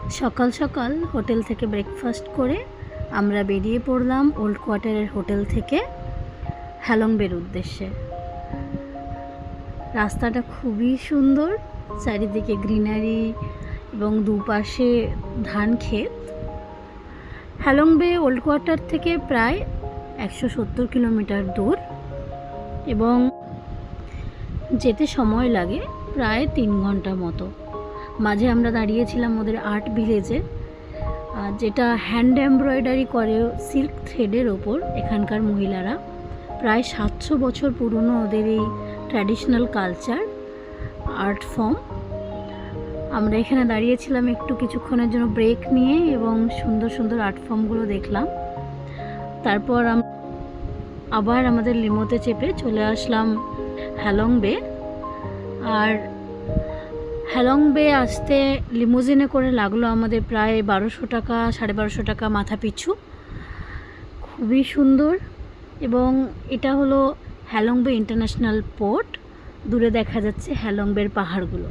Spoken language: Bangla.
সকাল সকাল হোটেল থেকে ব্রেকফাস্ট করে আমরা বেরিয়ে পড়লাম ওল্ড কোয়ার্টারের হোটেল থেকে হ্যালংবের উদ্দেশ্যে। রাস্তাটা খুবই সুন্দর, চারিদিকে গ্রিনারি এবং দুপাশে ধান ক্ষেত। হ্যালংবে ওল্ড কোয়ার্টার থেকে প্রায় 170 কিলোমিটার দূর এবং যেতে সময় লাগে প্রায় 3 ঘন্টা মতো। মাঝে আমরা দাঁড়িয়েছিলাম ওদের আর্ট ভিলেজে, যেটা হ্যান্ড এমব্রয়ডারি করে সিল্ক থ্রেডের ওপর। এখানকার মহিলারা প্রায় 700 বছর পুরনো ওদের এই ট্র্যাডিশনাল কালচার আর্ট ফর্ম। আমরা এখানে দাঁড়িয়েছিলাম একটু কিছুক্ষণের জন্য ব্রেক নিয়ে এবং সুন্দর সুন্দর আর্ট ফর্মগুলো দেখলাম। তারপর আবার আমাদের লিমোতে চেপে চলে আসলাম হ্যালংবে। আর হ্যালংবে আসতে লিমোজিনে করে লাগলো আমাদের প্রায় 1200 টাকা, 1250 টাকা মাথা পিছু। খুবই সুন্দর। এবং এটা হলো হ্যালংবে ইন্টারন্যাশনাল পোর্ট। দূরে দেখা যাচ্ছে হ্যালংবের পাহাড়গুলো।